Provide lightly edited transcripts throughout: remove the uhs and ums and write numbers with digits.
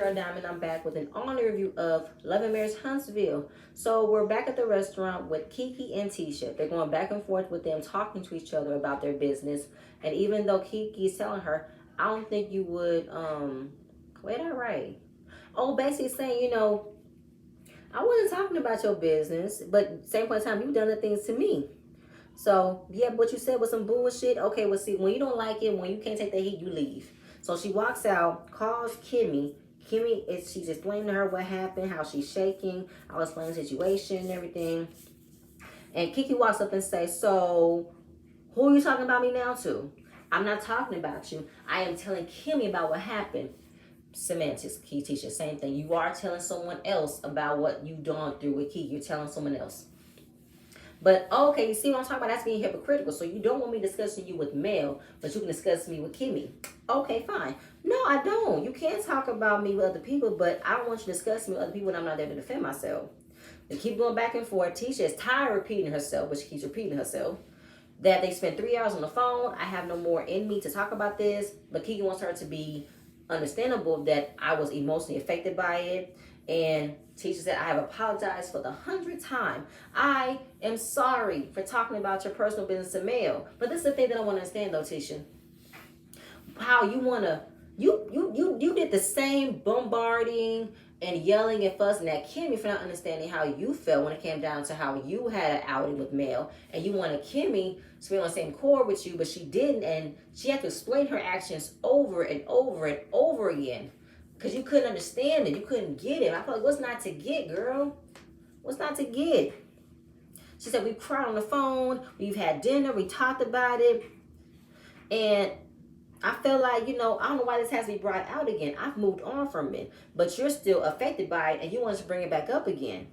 Girl Diamond. I'm back with an all-new review of Love and Marriage Huntsville. So we're back at the restaurant with Kiki and Tisha. They're going back and forth with them, talking to each other about their business. And even though Kiki is telling her, I don't think you would, wait, all right. Oh, basically saying, I wasn't talking about your business, but same point in time, you've done the things to me. So, yeah, what you said was some bullshit. Okay, well, see, when you don't like it, when you can't take the heat, you leave. So she walks out, calls Kimmi. She's explaining to her what happened, how she's shaking. I'll explain the situation and everything. And Kiki walks up and says, so, who are you talking about me now to? I'm not talking about you. I am telling Kimmi about what happened. Semantics, Key Tisha, same thing. You are telling someone else about what you've gone through with Key. You're telling someone else. But, okay, you see what I'm talking about? That's being hypocritical. So you don't want me discussing you with Mel, but you can discuss me with Kimmi. Okay, fine. No, I don't. You can't talk about me with other people, but I don't want you to discuss me with other people when I'm not there to defend myself. They keep going back and forth. Tisha is tired of repeating herself, but she keeps repeating herself. That they spent 3 hours on the phone. I have no more in me to talk about this. But Kiki wants her to be understandable that I was emotionally affected by it. And Tisha said, I have apologized for the 100th time. I am sorry for talking about your personal business to Mel. But this is the thing that I want to understand though, Tisha. How you want to, you did the same bombarding and yelling and fussing at Kimmi for not understanding how you felt when it came down to how you had an outing with Mel. And you wanted Kimmi to be on the same chord with you, but she didn't. And she had to explain her actions over and over and over again. Because you couldn't understand it. You couldn't get it. I felt like, what's not to get, girl? What's not to get? She said, we've cried on the phone. We've had dinner. We talked about it. And I feel like, I don't know why this has to be brought out again. I've moved on from it. But you're still affected by it. And you want us to bring it back up again.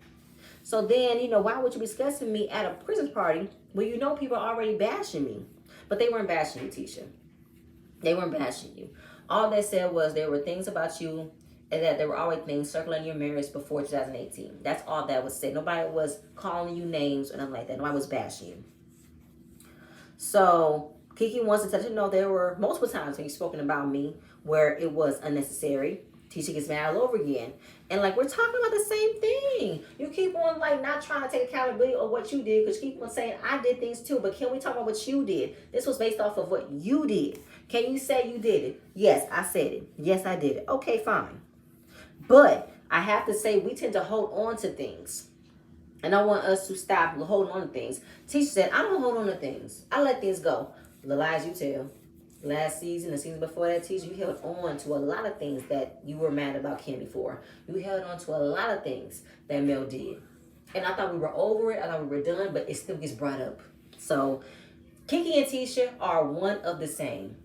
So then, why would you be discussing me at a Christmas party when people are already bashing me? But they weren't bashing you, Tisha. They weren't bashing you. All they said was there were things about you and that there were always things circling your marriage before 2018. That's all that was said. Nobody was calling you names or nothing like that. Nobody was bashing you. So Kiki wants to let you know there were multiple times when you've spoken about me where it was unnecessary. Tisha gets mad all over again. And we're talking about the same thing. You keep on not trying to take accountability of what you did because you keep on saying I did things too. But can we talk about what you did? This was based off of what you did. Can you say you did it? Yes, I said it. Yes, I did it. Okay, fine. But I have to say we tend to hold on to things. And I want us to stop holding on to things. Tisha said, I don't hold on to things. I let things go. The lies you tell. Last season, the season before that, Tisha, you held on to a lot of things that you were mad about Kimmi for. You held on to a lot of things that Mel did. And I thought we were over it. I thought we were done, but it still gets brought up. So, Kiki and Tisha are one of the same.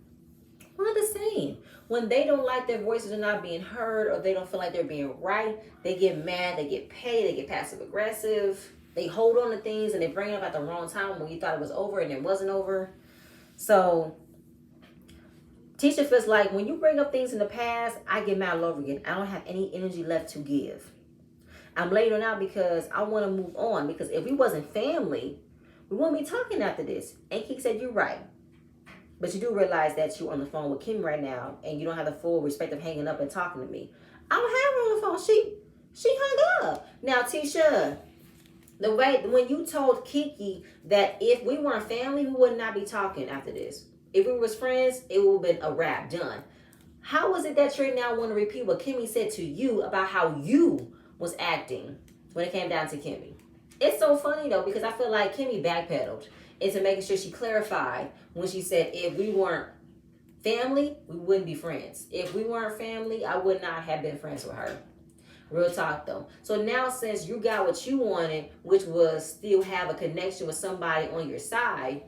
One of the same. When they don't like their voices are not being heard or they don't feel like they're being right, they get mad, they get paid, they get passive aggressive. They hold on to things and they bring it up at the wrong time when you thought it was over and it wasn't over. So, Tisha feels like when you bring up things in the past, I get mad all over again. I don't have any energy left to give. I'm laying it out because I want to move on. Because if we wasn't family, we wouldn't be talking after this. And Kiki said, you're right. But you do realize that you're on the phone with Kimmi right now and you don't have the full respect of hanging up and talking to me. I don't have her on the phone. She hung up. Now, Tisha, the way when you told Kiki that if we weren't family, we would not be talking after this. If we was friends, it would have been a wrap, done. How is it that you now want to repeat what Kimmi said to you about how you was acting when it came down to Kimmi? It's so funny, though, because I feel like Kimmi backpedaled into making sure she clarified when she said, if we weren't family, we wouldn't be friends. If we weren't family, I would not have been friends with her. Real talk, though. So now since you got what you wanted, which was still have a connection with somebody on your side,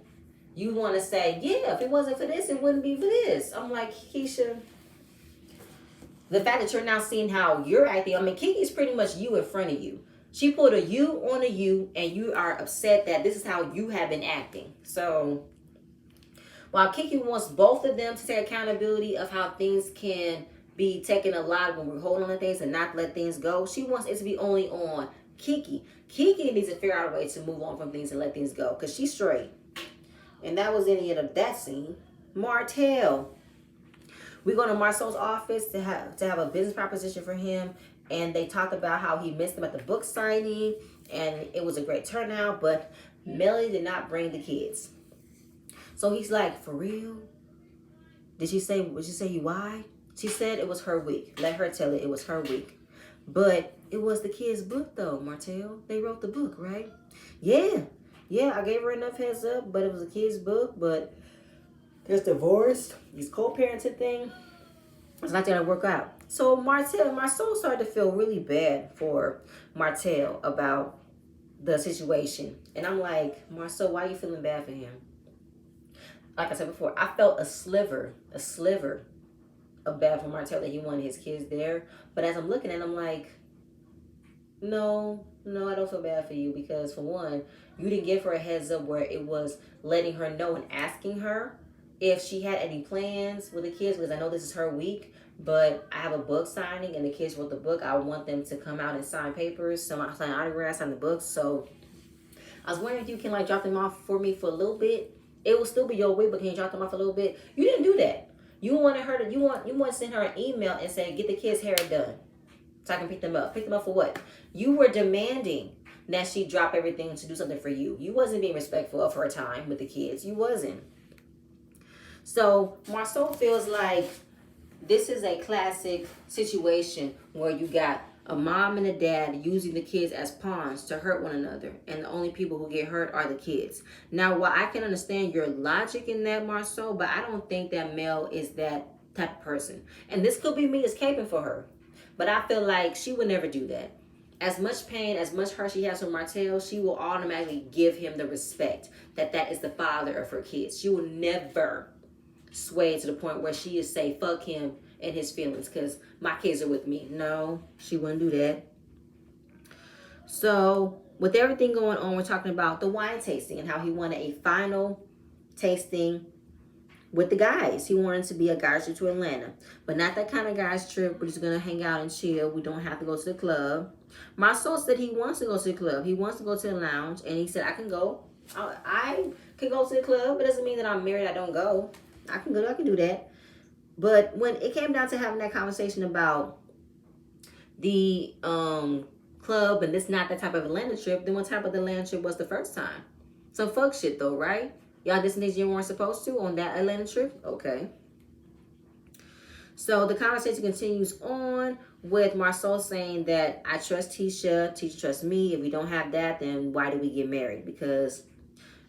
you want to say, yeah, if it wasn't for this, it wouldn't be for this. I'm like, Keisha, the fact that you're now seeing how you're acting, I mean, Kiki's pretty much you in front of you. She put a you on a you, and you are upset that this is how you have been acting. So, while Kiki wants both of them to take accountability of how things can be taken alive when we're holding on to things and not let things go, she wants it to be only on Kiki. Kiki needs to figure out a way to move on from things and let things go, because she's straight. And that was any of that scene. Martell. We go to Marcel's office to have a business proposition for him, and they talked about how he missed them at the book signing, and it was a great turnout, but Melody did not bring the kids. So he's like, for real? Would she say you why? She said it was her week. Let her tell it was her week. But it was the kids' book though, Martell. They wrote the book, right? Yeah. Yeah, I gave her enough heads up, but it was a kid's book, but there's divorce, this co-parenting thing. It's not gonna work out. So Marcel started to feel really bad for Martell about the situation. And I'm like, Marcel, why are you feeling bad for him? Like I said before, I felt a sliver of bad for Martell that he wanted his kids there. But as I'm looking at it, I'm like, no, I don't feel bad for you, because for one, you didn't give her a heads up where it was letting her know and asking her if she had any plans with the kids, because I know this is her week, but I have a book signing and the kids wrote the book. I want them to come out and sign papers, sign autographs, sign the books. So I was wondering if you can like drop them off for me for a little bit. It will still be your week, but can you drop them off a little bit? You didn't do that. You wanted her to, you want to send her an email and say, get the kids' hair done so I can pick them up. Pick them up for what? You were demanding that she drop everything to do something for you. You wasn't being respectful of her time with the kids. You wasn't. So Marcel feels like this is a classic situation where you got a mom and a dad using the kids as pawns to hurt one another, and the only people who get hurt are the kids. Now, while I can understand your logic in that, Marcel, but I don't think that Mel is that type of person. And this could be me escaping for her, but I feel like she would never do that. As much pain, as much hurt she has from Martell, she will automatically give him the respect that is the father of her kids. She will never sway to the point where she is say fuck him and his feelings because my kids are with me. No, she wouldn't do that. So with everything going on, we're talking about the wine tasting and how he wanted a final tasting with the guys. He wanted to be a guys trip to Atlanta, but not that kind of guys trip. We're just gonna hang out and chill. We don't have to go to the club. Marcel said he wants to go to the club. He wants to go to the lounge, and he said I can go. I can go to the club. It doesn't mean that I'm married. I don't go. I can go. I can do that. But when it came down to having that conversation about the club and this not that type of Atlanta trip, then what type of Atlanta trip was the first time? Some fuck shit though, right? Y'all did some things you weren't supposed to on that Atlanta trip? Okay. So the conversation continues on with Marcel saying that I trust Tisha. Tisha trusts me. If we don't have that, then why do we get married? Because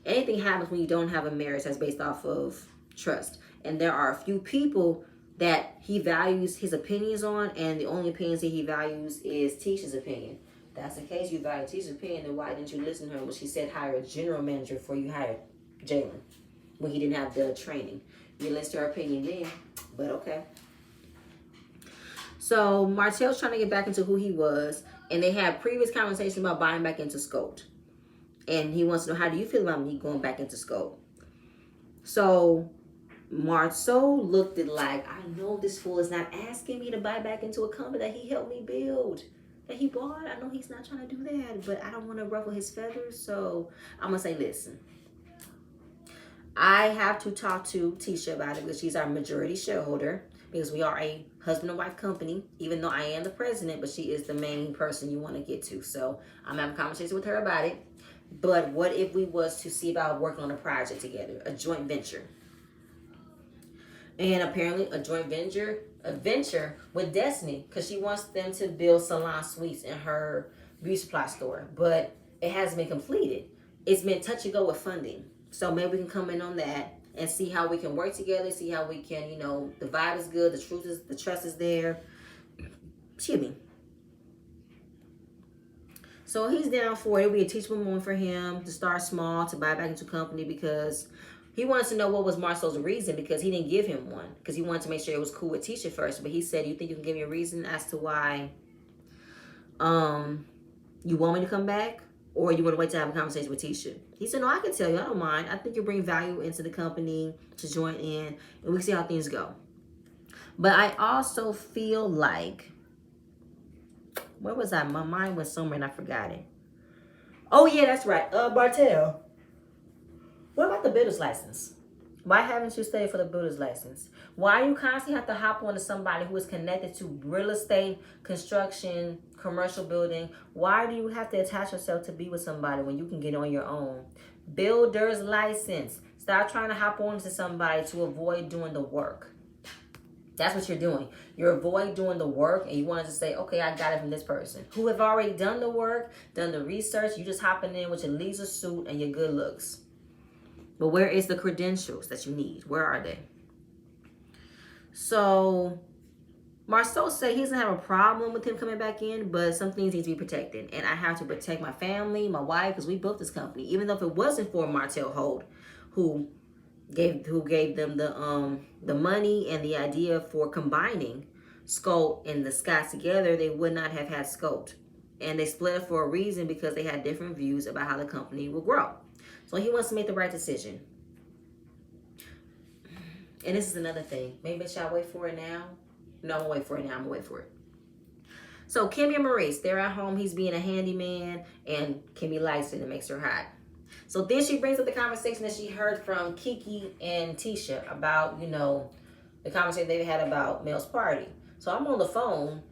anything happens when you don't have a marriage that's based off of trust. And there are a few people that he values his opinions on, and the only opinions that he values is Tisha's opinion. If that's the case, you value Tisha's opinion, then why didn't you listen to her when she said hire a general manager before you hired Jalen when he didn't have the training? You listen to her opinion then, but okay. So Martell's trying to get back into who he was, and they had previous conversations about buying back into Scope. And he wants to know, how do you feel about me going back into Scope? So Marcel looked at like, I know this fool is not asking me to buy back into a company that he helped me build, that he bought. I know he's not trying to do that, but I don't want to ruffle his feathers. So I'm going to say, listen, I have to talk to Tisha about it because she's our majority shareholder, because we are a husband and wife company, even though I am the president, but she is the main person you want to get to. So I'm having a conversation with her about it. But what if we was to see about working on a project together, a joint venture? And apparently a joint venture, with Destiny, because she wants them to build salon suites in her beauty supply store. But it hasn't been completed. It's been touch and go with funding. So maybe we can come in on that and see how we can work together, see how we can, the vibe is good, the trust is there. Excuse me. So he's down for it. It'll be a teachable moment for him to start small, to buy back into a company, because he wants to know what was Marcel's reason, because he didn't give him one, because he wanted to make sure it was cool with Tisha first. But he said, you think you can give me a reason as to why you want me to come back, or you want to wait to have a conversation with Tisha? He said, no, I can tell you. I don't mind. I think you bring value into the company to join in, and we can see how things go. But I also feel like, where was I? My mind went somewhere and I forgot it. Oh, yeah, that's right. Martell. What about the builder's license? Why haven't you studied for the builder's license? Why do you constantly have to hop on to somebody who is connected to real estate, construction, commercial building? Why do you have to attach yourself to be with somebody when you can get on your own? Builder's license. Stop trying to hop on to somebody to avoid doing the work. That's what you're doing. You're avoiding doing the work, and you wanted to say, okay, I got it from this person who have already done the work, done the research. You just hopping in with your leisure suit and your good looks. But where is the credentials that you need? Where are they? So Marcel said he doesn't have a problem with him coming back in, but some things need to be protected. And I have to protect my family, my wife, because we built this company. Even though if it wasn't for Martell Holt, who gave them the money and the idea for combining Scout and the Scotts together, they would not have had Scout. And they split it for a reason, because they had different views about how the company will grow. So he wants to make the right decision. And this is another thing. Maybe shall wait for it now? No, I'm gonna wait for it now. I'm gonna wait for it. So Kimmi and Maurice, they're at home. He's being a handyman, and Kimmi likes it and it makes her hot. So then she brings up the conversation that she heard from Kiki and Tisha about, the conversation they had about Mel's party. So I'm on the phone.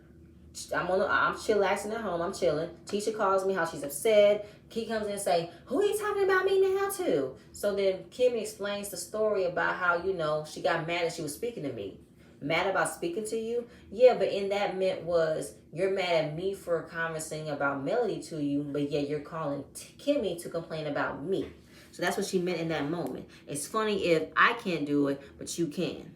I'm chillaxing at home. I'm chilling. Tisha calls me how she's upset. Kiki comes in and say, who are you talking about me now to? So then Kimmi explains the story about how, she got mad and she was speaking to me. Mad about speaking to you? Yeah, but in that meant was, you're mad at me for conversing about Melody to you, but yet you're calling Kimmi to complain about me. So that's what she meant in that moment. It's funny if I can't do it, but you can.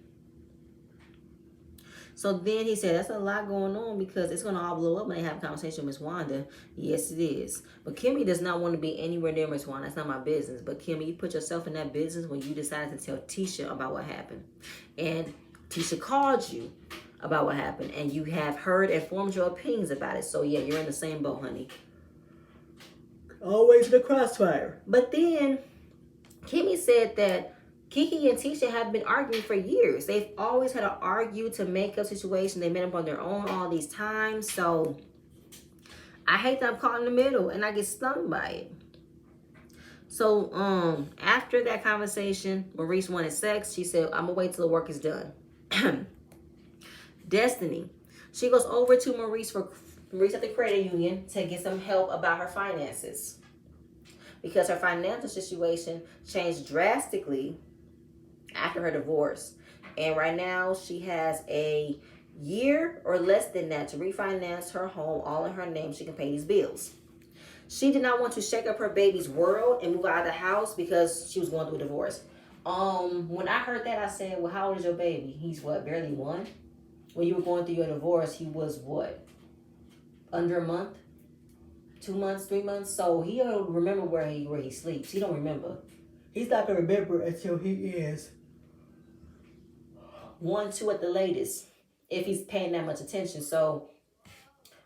So then he said, that's a lot going on, because it's going to all blow up when they have a conversation with Miss Wanda. Yes, it is. But Kimmi does not want to be anywhere near Miss Wanda. That's not my business. But Kimmi, you put yourself in that business when you decided to tell Tisha about what happened. And Tisha called you about what happened, and you have heard and formed your opinions about it. So yeah, you're in the same boat, honey. Always in the crossfire. But then Kimmi said that Kiki and Tisha have been arguing for years. They've always had to argue to make up situation. They met up on their own all these times. So I hate that I'm caught in the middle and I get stung by it. So after that conversation, Maurice wanted sex. She said, I'm gonna wait till the work is done. Destiny. She goes over to Maurice at the credit union to get some help about her finances, because her financial situation changed drastically after her divorce. And right now she has a year or less than that to refinance her home all in her name. She can pay these bills. She did not want to shake up her baby's world and move out of the house because she was going through a divorce. When I heard that, I said, well, how old is your baby? He's what, barely 1? When you were going through your divorce, he was what? Under a month? 2 months, 3 months? So he don't remember where he sleeps. He don't remember. He's not gonna remember until he is 1, 2 at the latest, if he's paying that much attention. So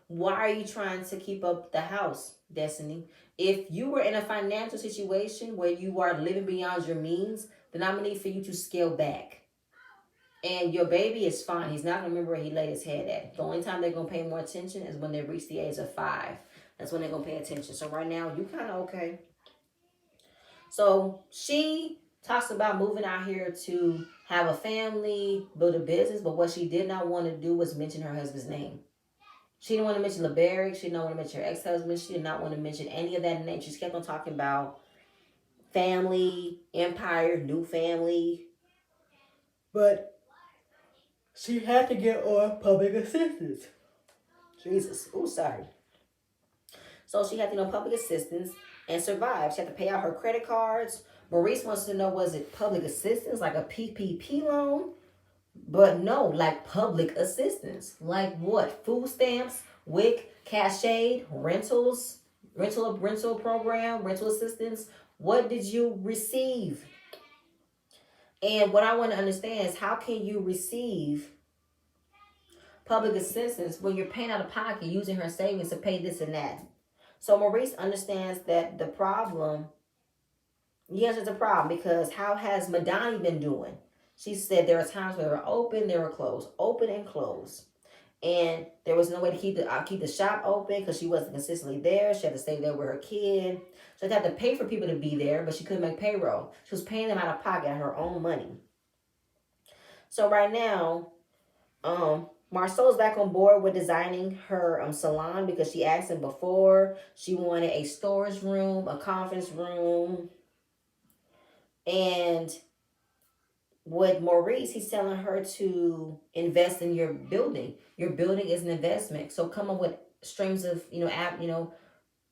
why are you trying to keep up the house, Destiny? If you were in a financial situation where you are living beyond your means, then I'm gonna need for you to scale back. And your baby is fine. He's not gonna remember where he laid his head at. The only time they're gonna pay more attention is when they reach the age of 5. That's when they're gonna pay attention. So right now, you kind of okay. So she talks about moving out here to have a family, build a business, but what she did not want to do was mention her husband's name. She didn't want to mention LeBerrick. She didn't want to mention her ex-husband. She did not want to mention any of that name. She kept on talking about family, empire, new family. But she had to get on public assistance. Jesus. Oh, sorry. So she had to get public assistance and survive. She had to pay out her credit cards. Maurice wants to know, was it public assistance, like a PPP loan? But no, like public assistance. Like what? Food stamps, WIC, cash aid, rentals, rental program, rental assistance. What did you receive? And what I want to understand is, how can you receive public assistance when you're paying out of pocket, using her savings to pay this and that? So Maurice understands that the problem, yes, it's a problem, because how has Madani been doing? She said there are times where they were open, they were closed, open and closed. And there was no way to keep the shop open because she wasn't consistently there. She had to stay there with her kid. So she had to pay for people to be there, but she couldn't make payroll. She was paying them out of pocket, her own money. So right now, Marcel's back on board with designing her salon because she asked him before. She wanted a storage room, a conference room, and with Maurice, he's telling her to invest in your building. Your building is an investment, so come up with streams of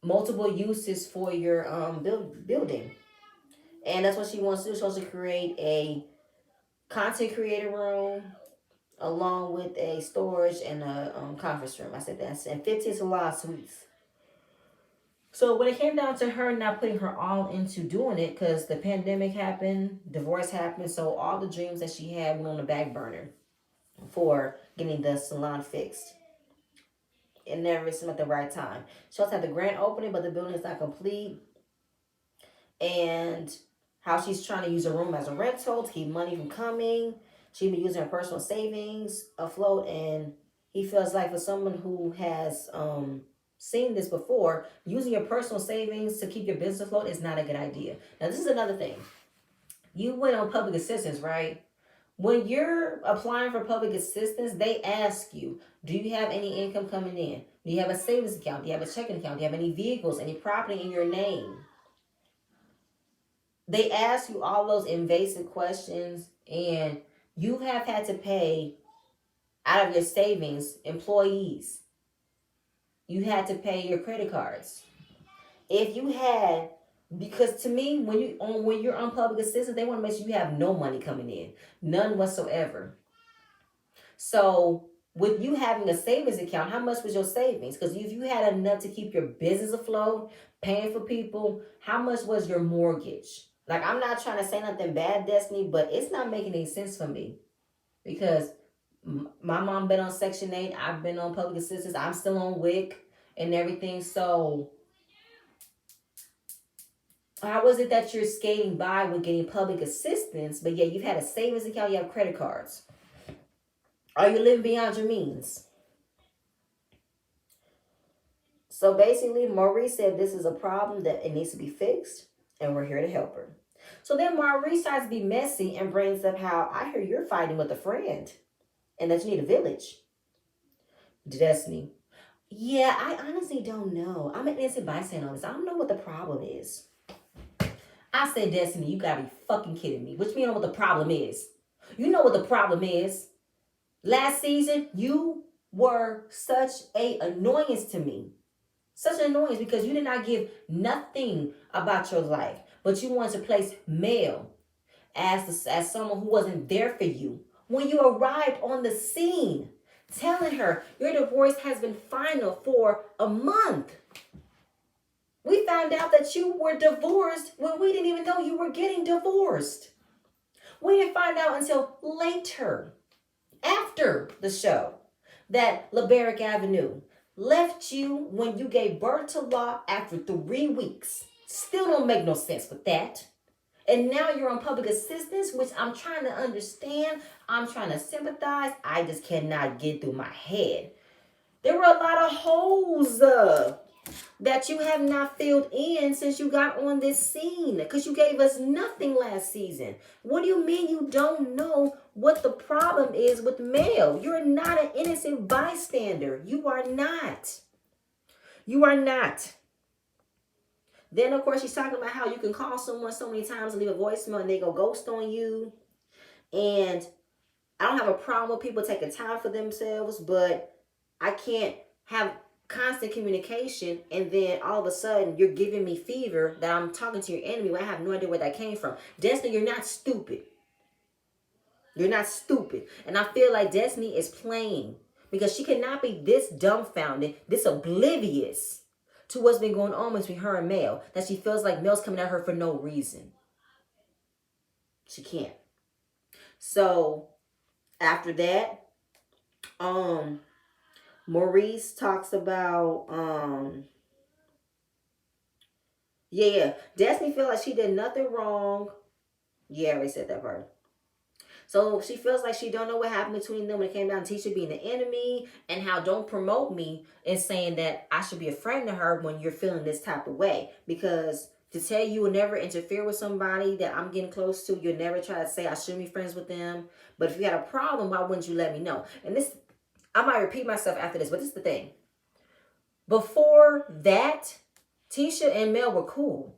multiple uses for your building, and that's what she wants to do. She wants to create a content creator room along with a storage and a conference room. I said that's and 15 salon suites. So when it came down to her not putting her all into doing it, because the pandemic happened, divorce happened, so all the dreams that she had went on the back burner for getting the salon fixed. It never seemed at the right time. She also had the grand opening, but the building is not complete. And how she's trying to use a room as a rental to keep money from coming. She's been using her personal savings afloat, and he feels like for someone who has seen this before, using your personal savings to keep your business afloat is not a good idea. Now, this is another thing. You went on public assistance, right? When you're applying for public assistance, they ask you, do you have any income coming in? Do you have a savings account? Do you have a checking account? Do you have any vehicles, any property in your name? They ask you all those invasive questions, and you have had to pay out of your savings, employees. You had to pay your credit cards. If you had, because to me, when you're on public assistance, they want to make sure you have no money coming in, none whatsoever. So with you having a savings account, how much was your savings? Because if you had enough to keep your business afloat, paying for people, how much was your mortgage? Like, I'm not trying to say nothing bad, Destiny, but it's not making any sense for me. Because my mom been on Section 8. I've been on public assistance. I'm still on WIC and everything. So how is it that you're skating by with getting public assistance, but yet you've had a savings account, you have credit cards? Are you living beyond your means? So basically, Maurice said this is a problem that it needs to be fixed, and we're here to help her. So then Maurice tries to be messy and brings up how I hear you're fighting with a friend and that you need a village. Destiny. Yeah, I honestly don't know. I'm an innocent bystander on this. I don't know what the problem is. I said, Destiny, you gotta be fucking kidding me. Which means you know what the problem is. You know what the problem is. Last season, you were such a annoyance to me. Such an annoyance because you did not give nothing about your life, but you wanted to place Mel as someone who wasn't there for you. When you arrived on the scene, telling her your divorce has been final for a month. We found out that you were divorced when we didn't even know you were getting divorced. We didn't find out until later, after the show, that LeBaric Avenue left you when you gave birth to Law after 3 weeks. Still don't make no sense with that. And now you're on public assistance, which I'm trying to understand. I'm trying to sympathize. I just cannot get through my head. There were a lot of holes that you have not filled in since you got on this scene, because you gave us nothing last season. What do you mean you don't know what the problem is with Mel? You're not an innocent bystander. You are not. You are not. Then, of course, she's talking about how you can call someone so many times and leave a voicemail and they go ghost on you. And I don't have a problem with people taking time for themselves, but I can't have constant communication and then all of a sudden you're giving me fever that I'm talking to your enemy when I have no idea where that came from. Destiny, you're not stupid. You're not stupid. And I feel like Destiny is playing because she cannot be this dumbfounded, this oblivious to what's been going on between her and Mel, that she feels like Mel's coming at her for no reason. She can't. So after that, Maurice talks about Destiny feel like she did nothing wrong. Yeah, I already said that part. So she feels like she don't know what happened between them when it came down to Tisha being the enemy, and how don't promote me and saying that I should be a friend to her when you're feeling this type of way. Because to tell you will never interfere with somebody that I'm getting close to, you'll never try to say I shouldn't be friends with them. But if you had a problem, why wouldn't you let me know? And this, I might repeat myself after this, but this is the thing. Before that, Tisha and Mel were cool.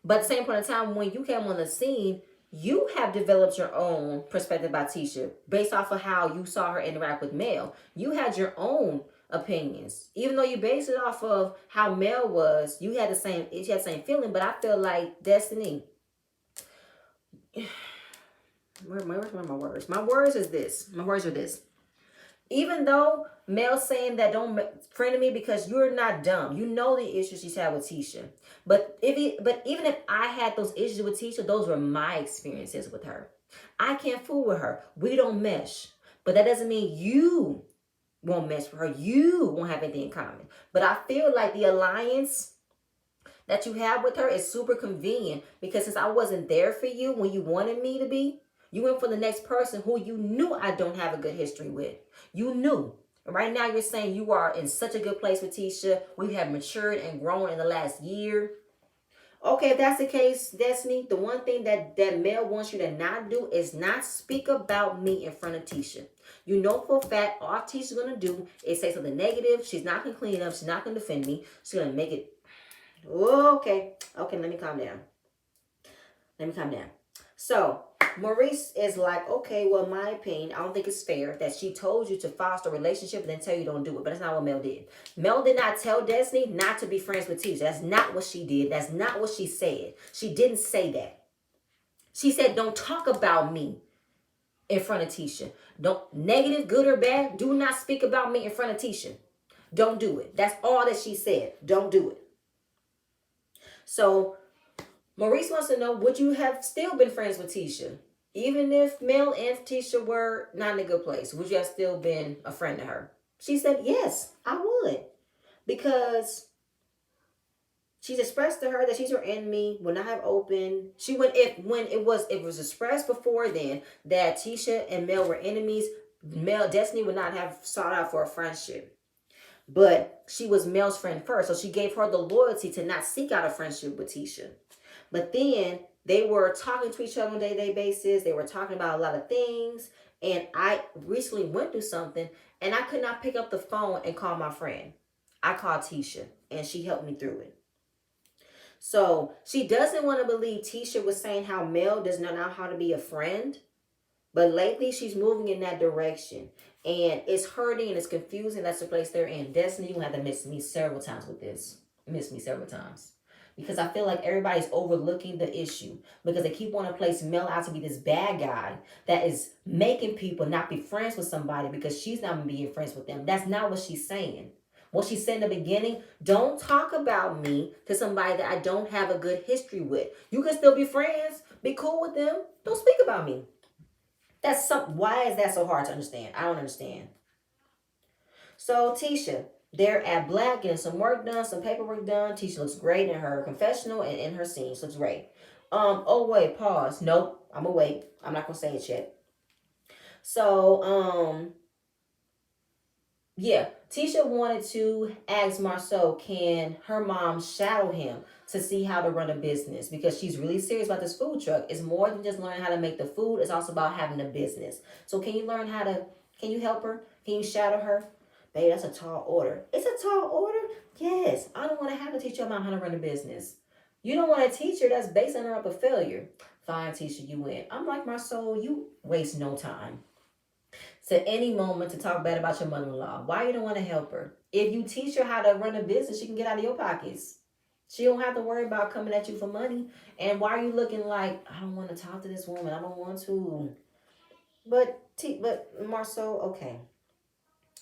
But at the same point in time, when you came on the scene, you have developed your own perspective about Tisha based off of how you saw her interact with Mel. You had your own opinions. Even though you based it off of how Mel was, you had the same feeling. But I feel like Destiny. Where's my words? My words is this. My words are this. Even though Mel's saying that don't friend me because you're not dumb, you know the issues she's had with Tisha. But even if I had those issues with Tisha, those were my experiences with her. I can't fool with her. We don't mesh, but that doesn't mean you won't mesh with her. You won't have anything in common. But I feel like the alliance that you have with her is super convenient, because since I wasn't there for you when you wanted me to be, you went for the next person who you knew I don't have a good history with. You knew. Right now you're saying you are in such a good place with Tisha. We have matured and grown in the last year. Okay, if that's the case, Destiny, the one thing that Mel wants you to not do is not speak about me in front of Tisha. You know for a fact all Tisha's going to do is say something negative. She's not going to clean it up. She's not going to defend me. She's going to make it. Okay, let me calm down. So Maurice is like, okay, well, in my opinion, I don't think it's fair that she told you to foster a relationship and then tell you don't do it. But that's not what Mel did. Mel did not tell Destiny not to be friends with Tisha. That's not what she did. That's not what she said. She didn't say that. She said, don't talk about me in front of Tisha. Don't, negative, good or bad, do not speak about me in front of Tisha. Don't do it. That's all that she said. Don't do it. So Maurice wants to know, would you have still been friends with Tisha? Even if Mel and Tisha were not in a good place, would you have still been a friend to her? She said, yes, I would. Because she's expressed to her that she's her enemy, will not have open. She would, when it was expressed before then that Tisha and Mel were enemies, Destiny would not have sought out for a friendship. But she was Mel's friend first, so she gave her the loyalty to not seek out a friendship with Tisha. But then they were talking to each other on a day-to-day basis. They were talking about a lot of things. And I recently went through something, and I could not pick up the phone and call my friend. I called Tisha, and she helped me through it. So she doesn't want to believe Tisha was saying how Mel does not know how to be a friend. But lately, she's moving in that direction. And it's hurting and it's confusing. That's the place they're in. Destiny, you have to miss me several times with this. Miss me several times. Because I feel like everybody's overlooking the issue. Because they keep wanting to place Mel out to be this bad guy that is making people not be friends with somebody because she's not being friends with them. That's not what she's saying. What she said in the beginning, don't talk about me to somebody that I don't have a good history with. You can still be friends. Be cool with them. Don't speak about me. Why is that so hard to understand? I don't understand. So Tisha, they're at Black getting some work done, some paperwork done. Tisha looks great in her confessional and in her scenes. Looks great. Oh wait, pause. Nope, I'm gonna wait. I'm not gonna say it yet. So, yeah, Tisha wanted to ask Marcel, can her mom shadow him to see how to run a business? Because she's really serious about this food truck. It's more than just learning how to make the food. It's also about having a business. So can you help her? Can you shadow her? Babe, that's a tall order. It's a tall order? Yes. I don't want to have to teach your mom how to run a business. You don't want to teach her. That's basing her up a failure. Fine, Tisha, you win. I'm like, Marcel, you waste no time to any moment to talk bad about your mother-in-law. Why you don't want to help her? If you teach her how to run a business, she can get out of your pockets. She don't have to worry about coming at you for money. And why are you looking like, I don't want to talk to this woman. I don't want to. But Marcel, okay.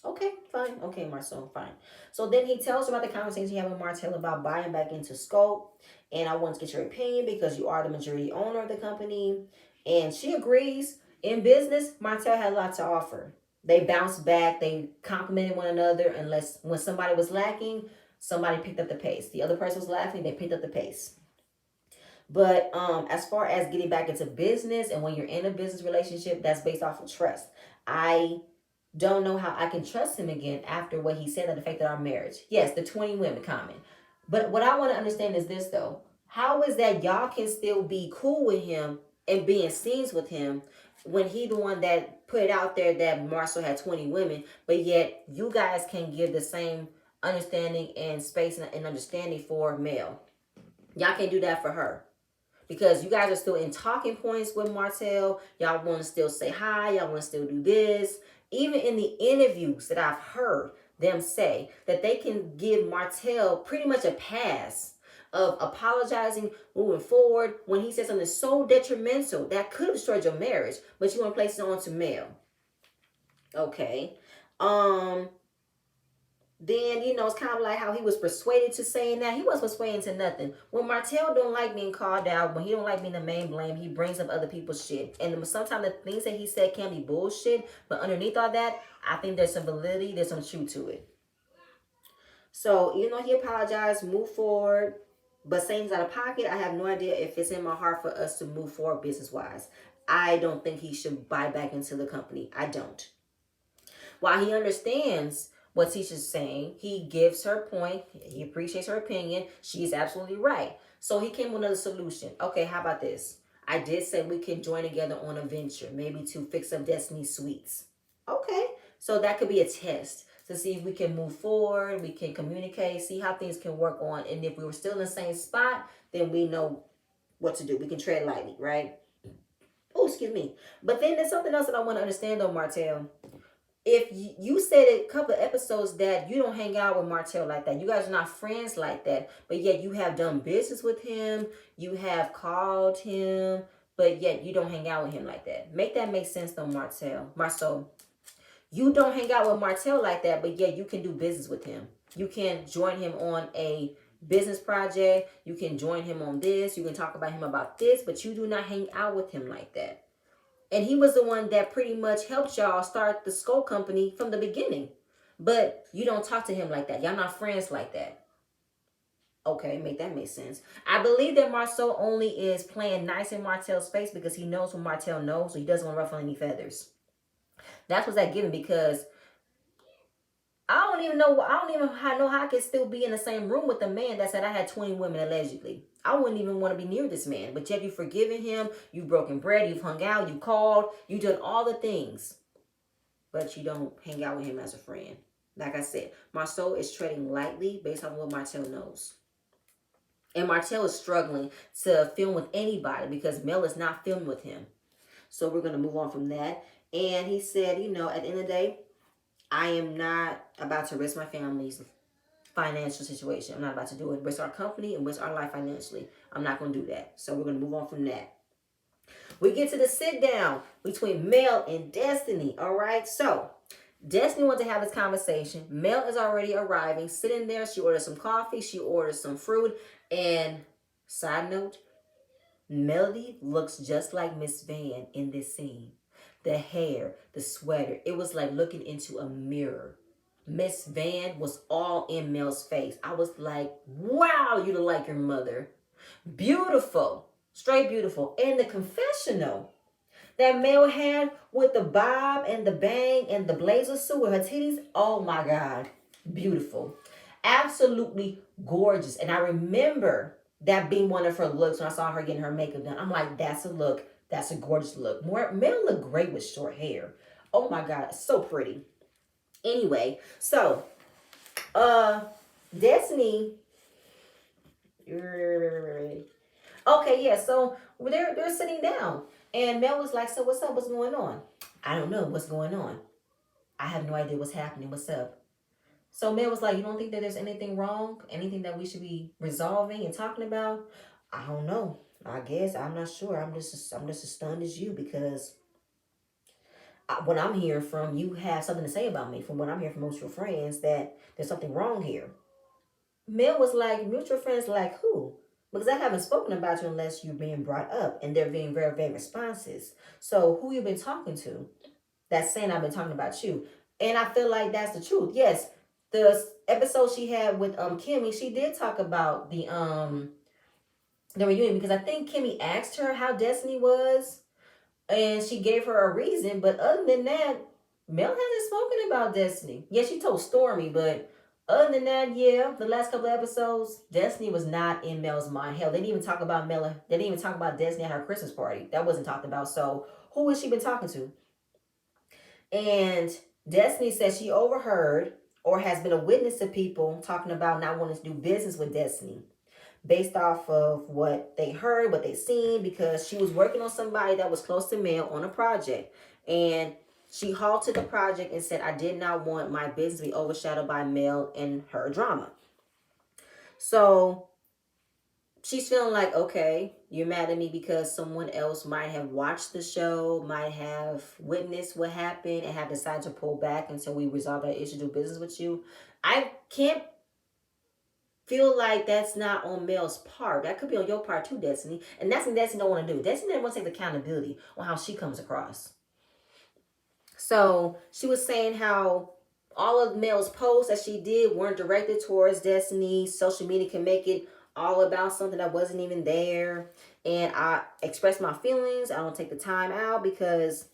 Okay, fine. Okay, Marcel, fine. So then he tells her about the conversation he had with Martell about buying back into Scope. And I want to get your opinion because you are the majority owner of the company. And she agrees. In business, Martell had a lot to offer. They bounced back. They complimented one another. Unless when somebody was lacking, somebody picked up the pace. The other person was laughing. They picked up the pace. But as far as getting back into business and when you're in a business relationship, that's based off of trust. I don't know how I can trust him again after what he said that affected our marriage. Yes, the 20 women comment. But what I want to understand is this though. How is that y'all can still be cool with him and be in scenes with him when he the one that put out there that Marcel had 20 women, but yet you guys can give the same understanding and space and understanding for Mel. Y'all can't do that for her because you guys are still in talking points with Martell. Y'all want to still say hi. Y'all want to still do this. Even in the interviews that I've heard them say that they can give Martell pretty much a pass of apologizing moving forward when he said something so detrimental that could have destroyed your marriage, but you want to place it on to Mel. Okay. Um, then it's kind of like how he was persuaded to saying that. He wasn't persuaded to nothing. When Martell don't like being called out, when he don't like being the main blame, he brings up other people's shit. And sometimes the things that he said can be bullshit, but underneath all that, I think there's some validity, there's some truth to it. So he apologized, move forward, but saying he's out of pocket, I have no idea if it's in my heart for us to move forward business wise. I don't think he should buy back into the company. I don't. While he understands what Tisha's saying, he gives her point. He appreciates her opinion. She's absolutely right. So he came with another solution. Okay, how about this? I did say we could join together on a venture, maybe to fix up Destiny Suites. Okay, so that could be a test to see if we can move forward, we can communicate, see how things can work on. And if we were still in the same spot, then we know what to do. We can tread lightly, right? Oh, excuse me. But then there's something else that I want to understand on Martell. If you said a couple of episodes that you don't hang out with Martell like that, you guys are not friends like that, but yet you have done business with him, you have called him, but yet you don't hang out with him like that. Make that make sense though, Marcel. You don't hang out with Martell like that, but yet you can do business with him. You can join him on a business project. You can join him on this. You can talk about him about this, but you do not hang out with him like that. And he was the one that pretty much helped y'all start the Skull Company from the beginning. But you don't talk to him like that. Y'all not friends like that. Okay, make that make sense. I believe that Marceau only is playing nice in Martell's face because he knows what Martell knows, so he doesn't want to ruffle any feathers. That's what's that giving because I don't even know how I could still be in the same room with a man that said I had 20 women allegedly. I wouldn't even want to be near this man. But yet you've forgiven him, you've broken bread, you've hung out, you called, you've done all the things. But you don't hang out with him as a friend. Like I said, Marceau is treading lightly based on what Martell knows. And Martell is struggling to film with anybody because Mel is not filming with him. So we're going to move on from that. And he said, at the end of the day, I am not about to risk my family's financial situation. I'm not about to do it. Risk our company and risk our life financially. I'm not going to do that. So we're going to move on from that. We get to the sit down between Mel and Destiny. All right. So Destiny wants to have this conversation. Mel is already arriving, sitting there. She orders some coffee. She orders some fruit. And side note, Melody looks just like Miss Van in this scene. The hair, the sweater, it was like looking into a mirror. Miss Van was all in Mel's face. I was like, wow, you look like your mother. Beautiful, straight beautiful. And the confessional that Mel had with the bob and the bang and the blazer suit with her titties, oh my God, beautiful. Absolutely gorgeous. And I remember that being one of her looks when I saw her getting her makeup done. I'm like, that's a look. That's a gorgeous look. Mel looked great with short hair. Oh my God, so pretty. Anyway, so Destiny. Okay, yeah. So they're sitting down, and Mel was like, "So what's up? What's going on?" I don't know what's going on. I have no idea what's happening. What's up? So Mel was like, "You don't think that there's anything wrong? Anything that we should be resolving and talking about?" I don't know. I guess I'm not sure. I'm just as stunned as you because what I'm hearing from you have something to say about me. From what I'm hearing from most of your friends, that there's something wrong here. Mel was like, mutual friends like who? Because I haven't spoken about you unless you're being brought up, and they're being very, very responsive. So who you been talking to? That's saying I've been talking about you, and I feel like that's the truth. Yes, the episode she had with Kimmi, she did talk about the the reunion, because I think Kimmi asked her how Destiny was, and she gave her a reason. But other than that, Mel hasn't spoken about Destiny. Yeah, she told Stormy, but other than that, yeah, the last couple of episodes, Destiny was not in Mel's mind. Hell, they didn't even talk about Mel. They didn't even talk about Destiny at her Christmas party. That wasn't talked about. So who has she been talking to? And Destiny says she overheard or has been a witness to people talking about not wanting to do business with Destiny based off of what they heard, what they seen, because she was working on somebody that was close to Mel on a project. And she halted the project and said, I did not want my business to be overshadowed by Mel and her drama. So she's feeling like, okay, you're mad at me because someone else might have watched the show, might have witnessed what happened, and have decided to pull back until we resolve that issue, do business with you. I can't feel like that's not on Mel's part. That could be on your part too, Destiny. And that's what Destiny don't want to do. Destiny doesn't want to take accountability on how she comes across. So she was saying how all of Mel's posts that she did weren't directed towards Destiny. Social media can make it all about something that wasn't even there. And I expressed my feelings. I don't take the time out because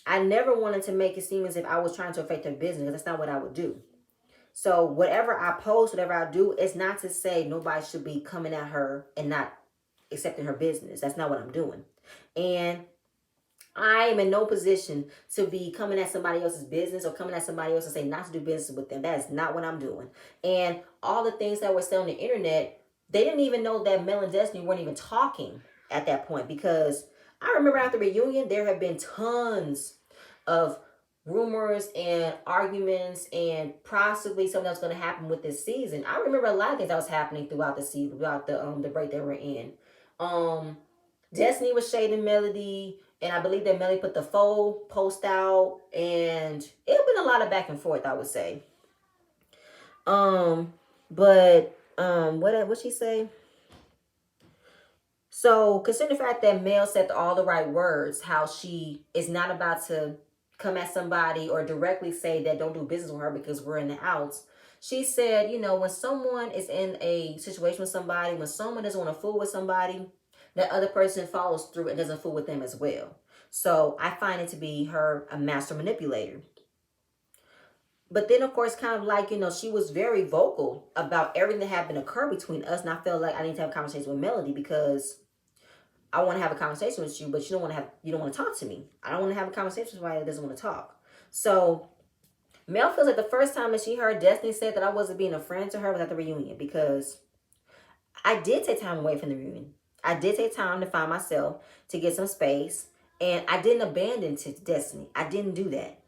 I never wanted to make it seem as if I was trying to affect her business, because that's not what I would do. So whatever I post, whatever I do, it's not to say nobody should be coming at her and not accepting her business. That's not what I'm doing. And I am in no position to be coming at somebody else's business or coming at somebody else and say not to do business with them. That is not what I'm doing. And all the things that were said on the internet, they didn't even know that Mel and Destiny weren't even talking at that point, because I remember after the reunion, there have been tons of rumors and arguments and possibly something that's going to happen with this season. I remember a lot of things that was happening throughout the season, throughout the break that we're in. Destiny was shading Melody, and I believe that Melody put the faux post out, and it's been a lot of back and forth, I would say. What she say? So consider the fact that Mel said all the right words, how she is not about to come at somebody or directly say that don't do business with her because we're in the outs. She said, when someone is in a situation with somebody, when someone doesn't want to fool with somebody, that other person follows through and doesn't fool with them as well. So I find it to be her a master manipulator. But then, of course, kind of like, she was very vocal about everything that had been occur between us. And I felt like I need to have a conversation with Melody because I want to have a conversation with you, but you don't want to talk to me. I don't want to have a conversation with somebody that doesn't want to talk. So Mel feels like the first time that she heard Destiny said that I wasn't being a friend to her was at the reunion, because I did take time away from the reunion. I did take time to find myself, to get some space, and I didn't abandon Destiny. I didn't do that.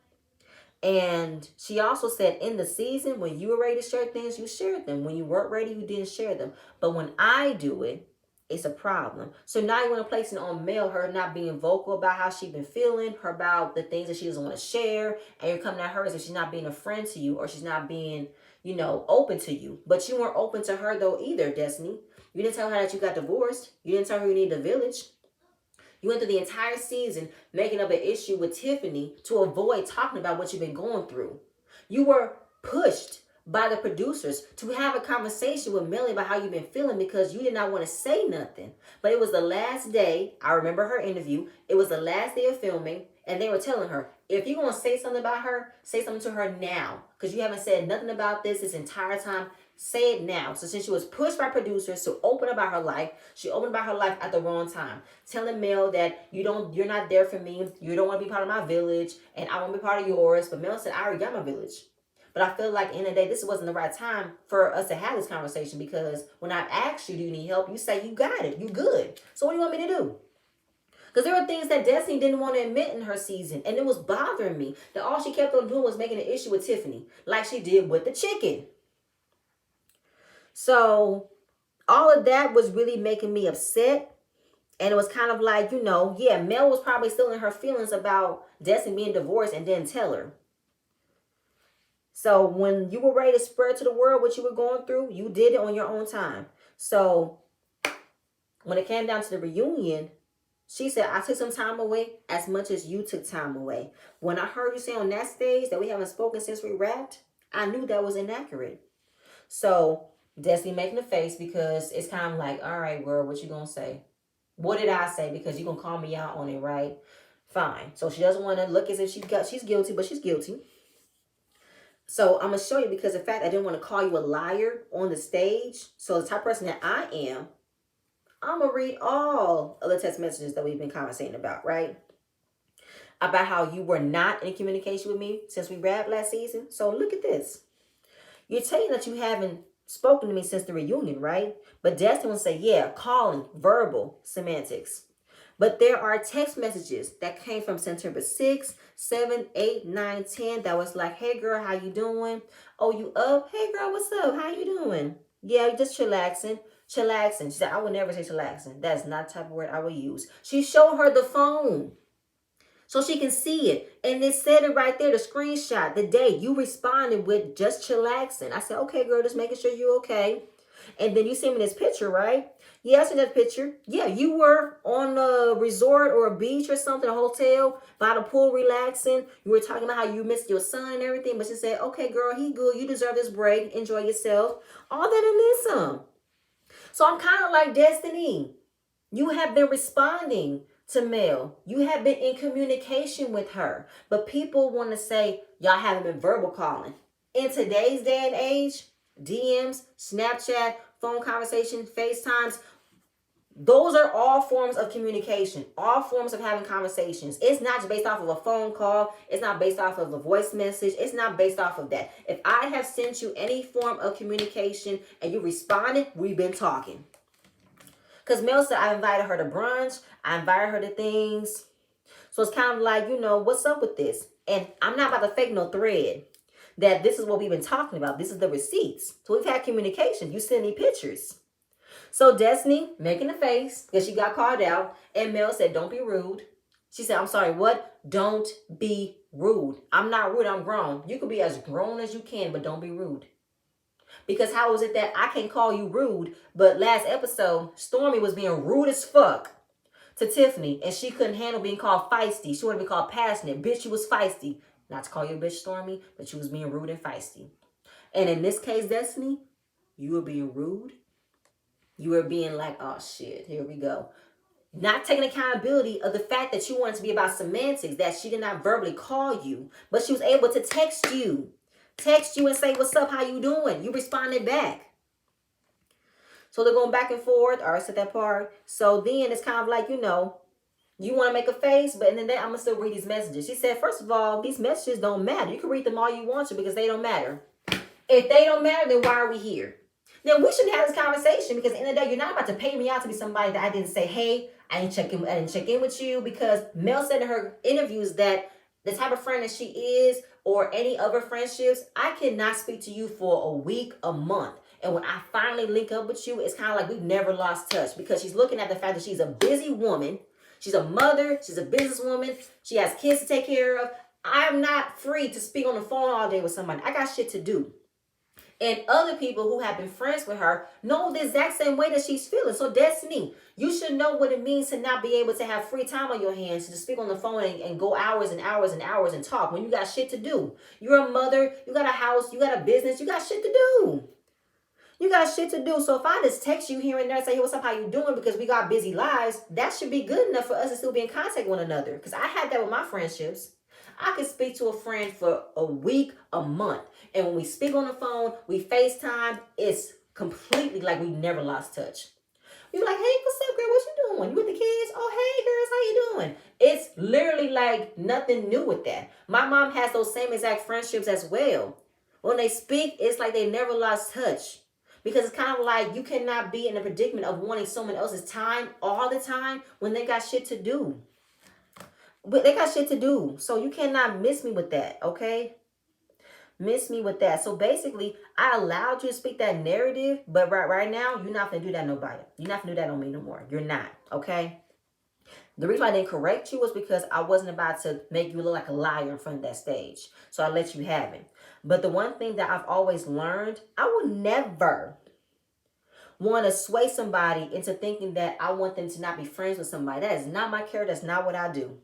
And she also said in the season, when you were ready to share things, you shared them. When you weren't ready, you didn't share them. But when I do it, it's a problem. So now you want to place it on Mel, her not being vocal about how she's been feeling, her about the things that she doesn't want to share, and you're coming at her as if she's not being a friend to you, or she's not being, open to you. But you weren't open to her though either, Destiny. You didn't tell her that you got divorced. You didn't tell her you needed a village. You went through the entire season making up an issue with Tiffany to avoid talking about what you've been going through. You were pushed by the producers to have a conversation with Millie about how you've been feeling because you did not want to say nothing. But it was the last day. I remember her interview. It was the last day of filming, and they were telling her, if you're going to say something about her, say something to her now, because you haven't said nothing about this entire time. Say it now. So since she was pushed by producers to open about her life, she opened about her life at the wrong time, telling Mel that you're not there for me, you don't want to be part of my village, and I want to be part of yours. But Mel said, I already got my village. But I feel like in the day, this wasn't the right time for us to have this conversation, because when I asked you, do you need help? You say you got it, you good. So what do you want me to do? Because there were things that Destiny didn't want to admit in her season, and it was bothering me that all she kept on doing was making an issue with Tiffany, like she did with the chicken. So all of that was really making me upset. And it was kind of like, yeah, Mel was probably still in her feelings about Destiny being divorced and didn't tell her. So when you were ready to spread to the world what you were going through, you did it on your own time. So when it came down to the reunion, she said, I took some time away as much as you took time away. When I heard you say on that stage that we haven't spoken since we wrapped, I knew that was inaccurate. So Destiny making a face because it's kind of like, all right, girl, what you gonna say? What did I say? Because you gonna call me out on it, right? Fine. So she doesn't want to look as if she's guilty, but she's guilty. So I'm gonna show you because the fact I didn't want to call you a liar on the stage. So the type of person that I am, I'm gonna read all of the text messages that we've been conversating about, right? About how you were not in communication with me since we rapped last season. So look at this. You're telling that you haven't spoken to me since the reunion, right? But Destiny will say, yeah, calling, verbal, semantics. But there are text messages that came from September 6, 7, 8, 9, 10 that was like, hey girl, how you doing? Oh, you up? Hey girl, what's up? How you doing? Yeah, just chillaxing. Chillaxing. She said, I would never say chillaxing. That's not the type of word I would use. She showed her the phone so she can see it. And it said it right there, the screenshot, the day you responded with just chillaxing. I said, okay, girl, just making sure you're okay. And then you sent me this picture, right? Yeah, I sent that picture. Yeah, you were on a resort or a beach or something, a hotel, by the pool relaxing. You were talking about how you missed your son and everything. But she said, okay, girl, he good. You deserve this break. Enjoy yourself. All that and then some. So I'm kind of like Destiny. You have been responding to Mel. You have been in communication with her. But people want to say, y'all haven't been verbal calling. In today's day and age, DMs, Snapchat, phone conversations, FaceTimes, those are all forms of communication, all forms of having conversations. It's not just based off of a phone call. It's not based off of a voice message. It's not based off of that. If I have sent you any form of communication and you responded, we've been talking. Because Mel said I invited her to brunch. I invited her to things. So it's kind of like, what's up with this? And I'm not about to fake no thread that this is what we've been talking about. This is the receipts. So we've had communication. You send me pictures. So Destiny making the face because she got called out. And Mel said, don't be rude. She said, I'm sorry, what? Don't be rude. I'm not rude. I'm grown. You can be as grown as you can, but don't be rude. Because how is it that I can call you rude, but last episode, Stormy was being rude as fuck to Tiffany, and she couldn't handle being called feisty. She wanted to be called passionate. Bitch, you was feisty. Not to call you a bitch, Stormy, but you was being rude and feisty. And in this case, Destiny, you were being rude. You were being like, oh shit, here we go. Not taking accountability of the fact that you wanted to be about semantics, that she did not verbally call you, but she was able to text you and say, what's up, how you doing? You responded back. So they're going back and forth. All right, set that part. So then it's kind of like, you want to make a face, but in the day, I'm going to still read these messages. She said, first of all, these messages don't matter. You can read them all you want to because they don't matter. If they don't matter, then why are we here? Then we shouldn't have this conversation because at the end of the day, you're not about to pay me out to be somebody that I didn't say, hey, I didn't check in with you, because Mel said in her interviews that the type of friend that she is or any other friendships, I cannot speak to you for a week, a month. And when I finally link up with you, it's kind of like we've never lost touch because she's looking at the fact that she's a busy woman. She's a mother. She's a businesswoman. She has kids to take care of. I'm not free to speak on the phone all day with somebody. I got shit to do. And other people who have been friends with her know the exact same way that she's feeling. So Destiny, you should know what it means to not be able to have free time on your hands to speak on the phone and go hours and hours and hours and talk when you got shit to do. You're a mother, you got a house, you got a business, you got shit to do. You got shit to do. So if I just text you here and there and say, hey, what's up, how you doing? Because we got busy lives, that should be good enough for us to still be in contact with one another. Because I had that with my friendships. I could speak to a friend for a week, a month. And when we speak on the phone, we FaceTime, it's completely like we never lost touch. You're like, hey, what's up, girl? What you doing? You with the kids? Oh, hey, girls, how you doing? It's literally like nothing new with that. My mom has those same exact friendships as well. When they speak, it's like they never lost touch. Because it's kind of like you cannot be in a predicament of wanting someone else's time all the time when they got shit to do. But they got shit to do. So you cannot miss me with that, okay? Miss me with that. So basically, I allowed you to speak that narrative, but right now, you're not going to do that to nobody. You're not going to do that on me no more. You're not, okay? The reason I didn't correct you was because I wasn't about to make you look like a liar in front of that stage. So I let you have it. But the one thing that I've always learned, I will never want to sway somebody into thinking that I want them to not be friends with somebody. That is not my character. That's not what I do.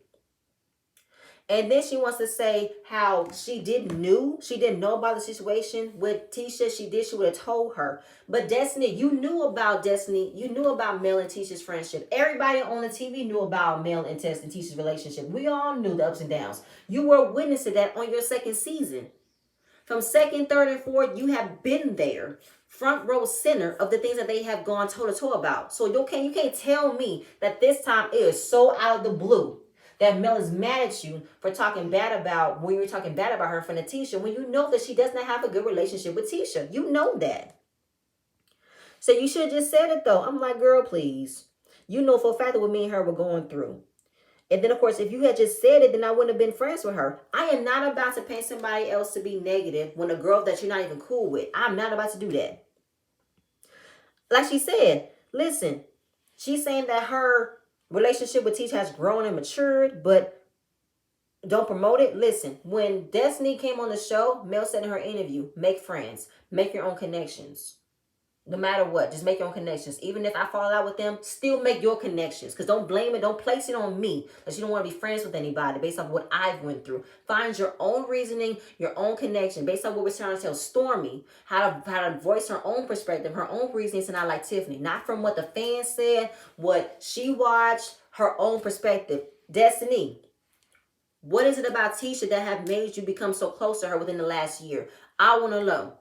And then she wants to say how she didn't know about the situation with Tisha. She would have told her. But Destiny, you knew about Mel and Tisha's friendship. Everybody on the TV knew about Mel and Tess and Tisha's relationship. We all knew the ups and downs. You were witness to that on your second season. From second, third, and fourth, you have been there, front row center of the things that they have gone toe to toe about. So you can't tell me that this time it is so out of the blue that Mel is mad at you for talking bad about when you're talking bad about her in front of Tisha, when you know that she does not have a good relationship with Tisha. You know that. So you should have just said it though. I'm like, girl, please. You know for a fact that what me and her were going through. And then, of course, if you had just said it, then I wouldn't have been friends with her. I am not about to paint somebody else to be negative when a girl that you're not even cool with. I'm not about to do that. Like she said, listen, she's saying that her relationship with Tisha has grown and matured, but don't promote it. Listen, when Destiny came on the show, Mel said in her interview, make friends, make your own connections. No matter what, just make your own connections. Even if I fall out with them, still make your connections. Because don't blame it. Don't place it on me that you don't want to be friends with anybody based on what I've went through. Find your own reasoning, your own connection. Based on what we're trying to tell Stormy, how to voice her own perspective, her own reasonings, and not like Tiffany. Not from what the fans said, what she watched, her own perspective. Destiny, what is it about Tisha that have made you become so close to her within the last year? I want to know.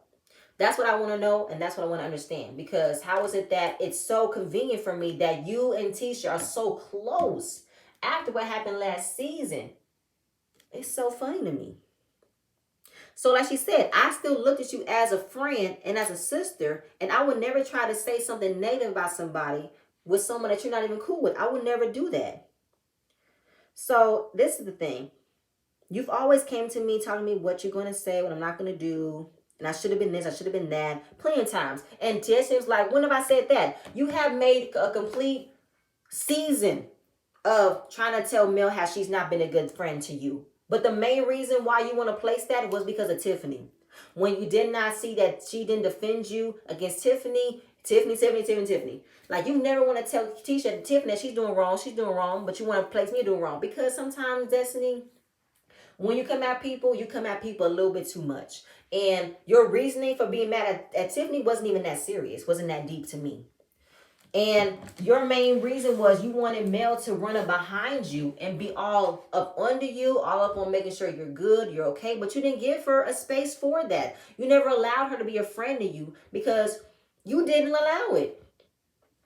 That's what I want to know, and that's what I want to understand. Because how is it that it's so convenient for me that you and Tisha are so close after what happened last season? It's so funny to me. So like she said, I still looked at you as a friend and as a sister, and I would never try to say something negative about somebody with someone that you're not even cool with. I would never do that. So this is the thing. You've always came to me telling me what you're going to say, what I'm not going to do. And I should have been this, I should have been that, plenty of times. And Jesse was like, when have I said that? You have made a complete season of trying to tell Mel how she's not been a good friend to you. But the main reason why you want to place that was because of Tiffany. When you did not see that she didn't defend you against Tiffany. Like, you never want to tell Tisha and Tiffany that she's doing wrong, but you want to place me doing wrong. Because sometimes, Destiny, when you come at people a little bit too much. And your reasoning for being mad at Tiffany wasn't even that serious, wasn't that deep to me. And your main reason was you wanted Mel to run up behind you and be all up under you, all up on making sure you're good, you're okay. But you didn't give her a space for that. You never allowed her to be a friend to you because you didn't allow it.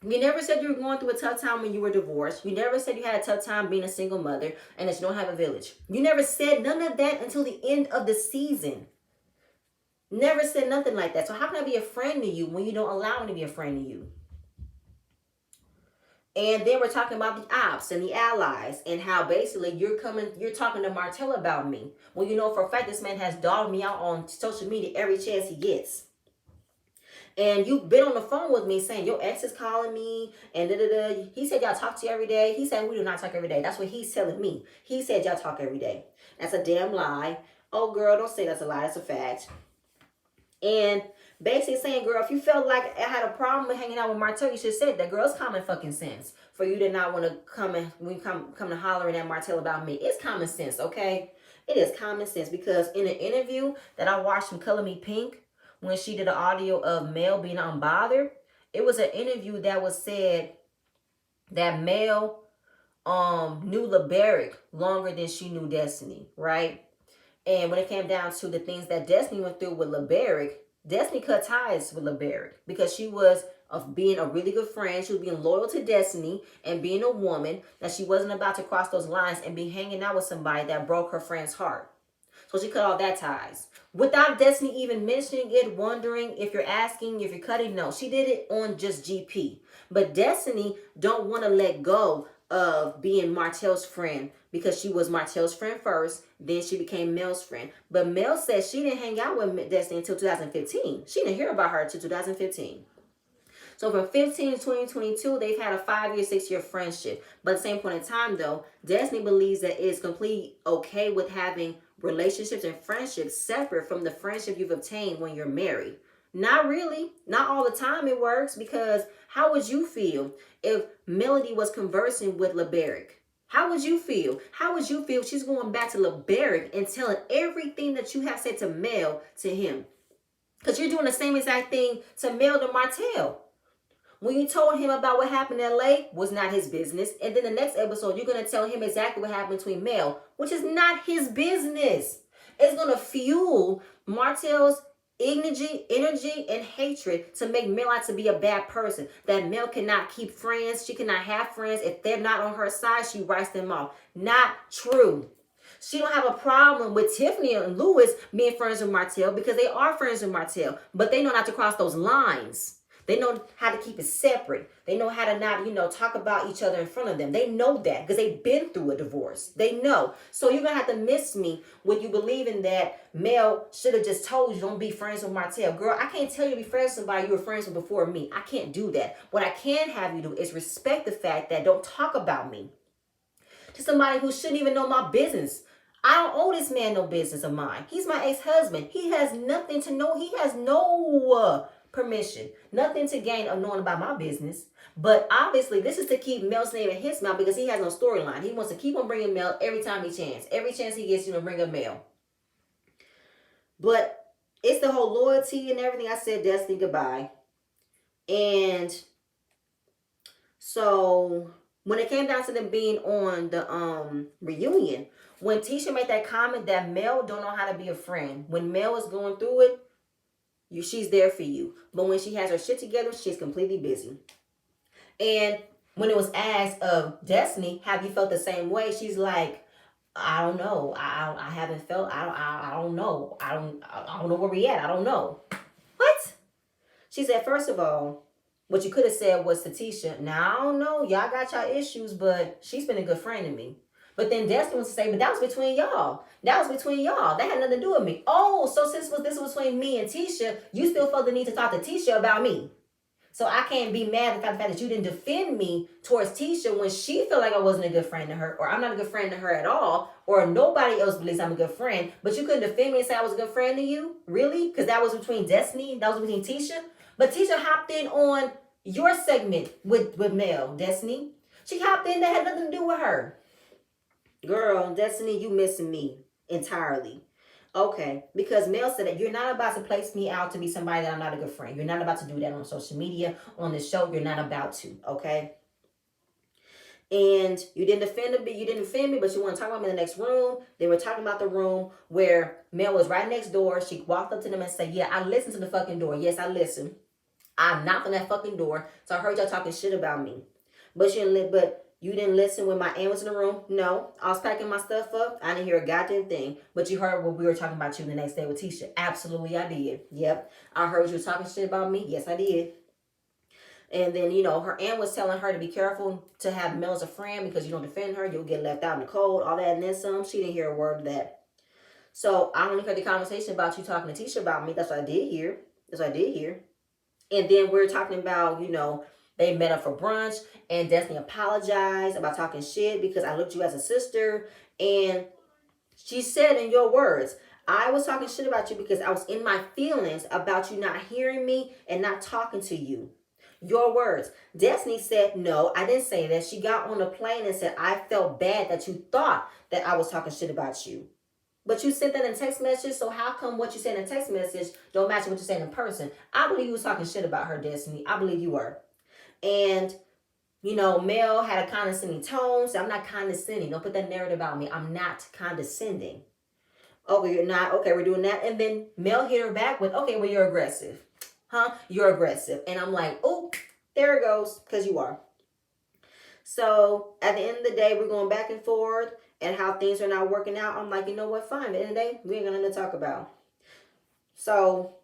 You never said you were going through a tough time when you were divorced. You never said you had a tough time being a single mother and that you don't have a village. You never said none of that until the end of the season. Never said nothing like that. So how can I be a friend to you when you don't allow me to be a friend to you? And then we're talking about the ops and the allies and how basically you're talking to Martell about me. When you know for a fact this man has dogged me out on social media every chance he gets. And you've been on the phone with me saying your ex is calling me and da-da-da. He said y'all talk to you every day. He said we do not talk every day. That's what he's telling me. He said y'all talk every day. That's a damn lie. Oh, girl, don't say that's a lie. That's a fact. And basically saying, girl, if you felt like I had a problem with hanging out with Martell, you should have said that. Girl, it's common fucking sense for you to not want to come to hollering at Martell about me. It's common sense, okay? It is common sense because in an interview that I watched from Color Me Pink, when she did an audio of Mel being unbothered, it was an interview that was said that Mel knew LeBaric longer than she knew Destiny, right? And when it came down to the things that Destiny went through with LeBaric, Destiny cut ties with LeBaric because she was of being a really good friend. She was being loyal to Destiny and being a woman that she wasn't about to cross those lines and be hanging out with somebody that broke her friend's heart. So she cut all that ties. Without Destiny even mentioning it, wondering if you're asking, if you're cutting, no. She did it on just GP. But Destiny don't want to let go of being Martell's friend because she was Martell's friend first, then she became Mel's friend. But Mel said she didn't hang out with Destiny until 2015. She didn't hear about her until 2015. So from 15 to 2022, they've had a 5-year, 6-year friendship. But at the same point in time, though, Destiny believes that it is completely okay with having relationships and friendships separate from the friendship you've obtained when you're married. Not really. Not all the time it works, because how would you feel if Melody was conversing with LeBaric? How would you feel? How would you feel if she's going back to LeBaric and telling everything that you have said to Mel to him? Because you're doing the same exact thing to Mel to Martell. When you told him about what happened in LA, was not his business. And then the next episode, you're going to tell him exactly what happened between Mel, which is not his business. It's going to fuel Martell's energy and hatred to make Mel out to be a bad person. That Mel cannot keep friends. She cannot have friends. If they're not on her side, she writes them off. Not true. She don't have a problem with Tiffany and Lewis being friends with Martell because they are friends with Martell, but they know not to cross those lines. They know how to keep it separate. They know how to not, talk about each other in front of them. They know that because they've been through a divorce. They know. So you're going to have to miss me when you believing that Mel should have just told you don't be friends with Martell. Girl, I can't tell you to be friends with somebody you were friends with before me. I can't do that. What I can have you do is respect the fact that don't talk about me to somebody who shouldn't even know my business. I don't owe this man no business of mine. He's my ex-husband. He has nothing to know. He has no permission, nothing to gain of knowing about my business. But obviously, this is to keep Mel's name in his mouth because he has no storyline. He wants to keep on bringing Mel every time he chance. Every chance he gets, bring up Mel. But it's the whole loyalty and everything. I said, Destiny, goodbye. And so when it came down to them being on the reunion, when Tisha made that comment that Mel don't know how to be a friend, when Mel is going through it, she's there for you. But when she has her shit together, she's completely busy. And when it was asked of Destiny, have you felt the same way? She's like, I don't know. I haven't felt. I don't know. I don't know where we at. I don't know. What? She said, first of all, what you could have said was to Tisha, now I don't know. Y'all got y'all issues, but she's been a good friend to me. But then Destiny wants to say, but that was between y'all. That was between y'all. That had nothing to do with me. Oh, so since this was between me and Tisha, you still felt the need to talk to Tisha about me. So I can't be mad at the fact that you didn't defend me towards Tisha when she felt like I wasn't a good friend to her, or I'm not a good friend to her at all, or nobody else believes I'm a good friend. But you couldn't defend me and say I was a good friend to you? Really? Because that was between Destiny, that was between Tisha. But Tisha hopped in on your segment with Mel, Destiny. She hopped in, that had nothing to do with her. Girl, Destiny, you missing me entirely. Okay, because Mel said that you're not about to place me out to be somebody that I'm not a good friend. You're not about to do that on social media, on the show. You're not about to, okay? And you didn't defend me, but you want to talk about me in the next room. They were talking about the room where Mel was right next door. She walked up to them and said, yeah, I listened to the fucking door. Yes, I listened. I knocked on that fucking door, so I heard y'all talking shit about me. But you didn't listen when my aunt was in the room? No. I was packing my stuff up. I didn't hear a goddamn thing. But you heard what we were talking about you the next day with Tisha. Absolutely, I did. Yep. I heard you talking shit about me. Yes, I did. And then, her aunt was telling her to be careful to have Mel as a friend because you don't defend her. You'll get left out in the cold, all that and then some. She didn't hear a word of that. So I only heard the conversation about you talking to Tisha about me. That's what I did hear. And then we're talking about, they met up for brunch and Destiny apologized about talking shit because I looked at you as a sister. And she said in your words, I was talking shit about you because I was in my feelings about you not hearing me and not talking to you. Your words. Destiny said, no, I didn't say that. She got on the plane and said, I felt bad that you thought that I was talking shit about you. But you sent that in text message, so how come what you said in text message don't match what you said in person? I believe you was talking shit about her, Destiny. I believe you were. And, Mel had a condescending tone, so I'm not condescending. Don't put that narrative about me. I'm not condescending. Oh, you're not? Okay, we're doing that. And then Mel hit her back with, okay, well, you're aggressive. Huh? You're aggressive. And I'm like, oh, there it goes, because you are. So at the end of the day, we're going back and forth and how things are not working out. I'm like, you know what? Fine. At the end of the day, we ain't got nothing to talk about. So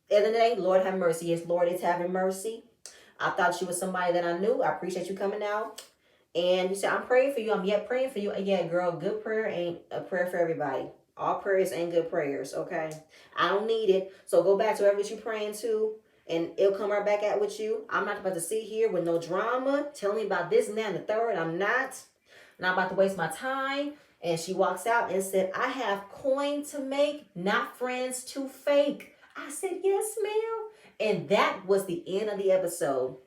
at the end of the day, Lord have mercy. Yes, Lord is having mercy. I thought you was somebody that I knew. I appreciate you coming out. And you said, I'm praying for you. I'm yet praying for you. And yeah, girl, good prayer ain't a prayer for everybody. All prayers ain't good prayers, okay? I don't need it. So go back to whoever you're praying to, and it'll come right back at with you. I'm not about to sit here with no drama. Tell me about this and that and the third. I'm not about to waste my time. And she walks out and said, I have coin to make, not friends to fake. I said, yes, ma'am. And that was the end of the episode.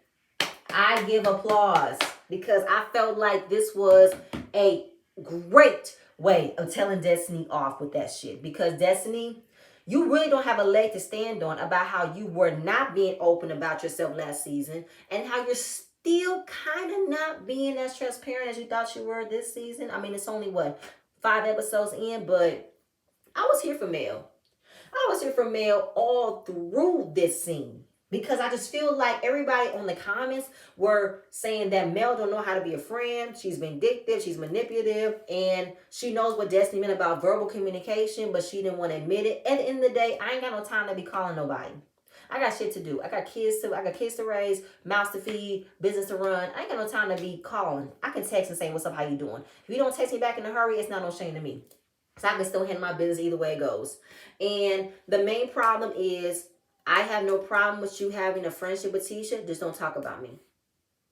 I give applause because I felt like this was a great way of telling Destiny off with that shit. Because Destiny, you really don't have a leg to stand on about how you were not being open about yourself last season and how you're still kind of not being as transparent as you thought you were this season. I mean, it's only what, 5 episodes in, but I was here for Mel. I was here for Mel all through this scene. Because I just feel like everybody on the comments were saying that Mel don't know how to be a friend. She's vindictive, she's manipulative, and she knows what Destiny meant about verbal communication, but she didn't want to admit it. At the end of the day, I ain't got no time to be calling nobody. I got shit to do. I got kids to raise, mouths to feed, business to run. I ain't got no time to be calling. I can text and say, what's up, how you doing? If you don't text me back in a hurry, it's not no shame to me. So I can still handle my business either way it goes. And the main problem is I have no problem with you having a friendship with Tisha. Just don't talk about me.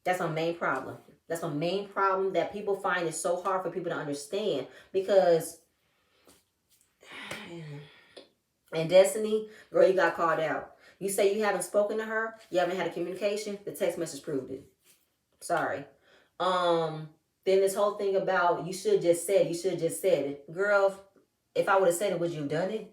That's my main problem. That's my main problem that people find it so hard for people to understand. Because, and Destiny, girl, you got called out. You say you haven't spoken to her. You haven't had a communication. The text message proved it. Sorry. Then this whole thing about you should have just said it. Girl, if I would have said it, would you have done it?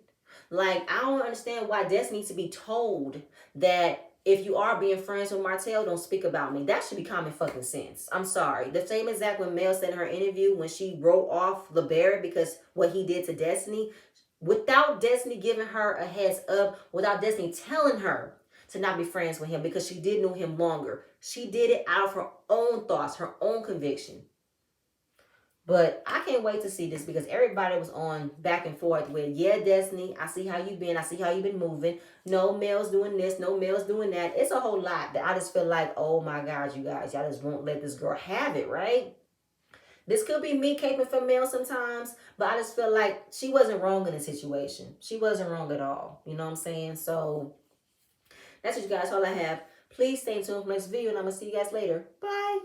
Like, I don't understand why Destiny needs to be told that if you are being friends with Martell, don't speak about me. That should be common fucking sense. I'm sorry. The same exact when Mel said in her interview when she wrote off LeBarrett because what he did to Destiny, without Destiny giving her a heads up, without Destiny telling her to not be friends with him because she did know him longer. She did it out of her own thoughts, her own conviction. But I can't wait to see this because everybody was on back and forth with, yeah, Destiny, I see how you've been. I see how you've been moving. No, Mel's doing this. No, Mel's doing that. It's a whole lot that I just feel like, oh my God, you guys, y'all just won't let this girl have it, right? This could be me caping for Mel sometimes, but I just feel like she wasn't wrong in the situation. She wasn't wrong at all. You know what I'm saying? So that's what you guys, all I have. Please stay tuned for the next video, and I'm going to see you guys later. Bye.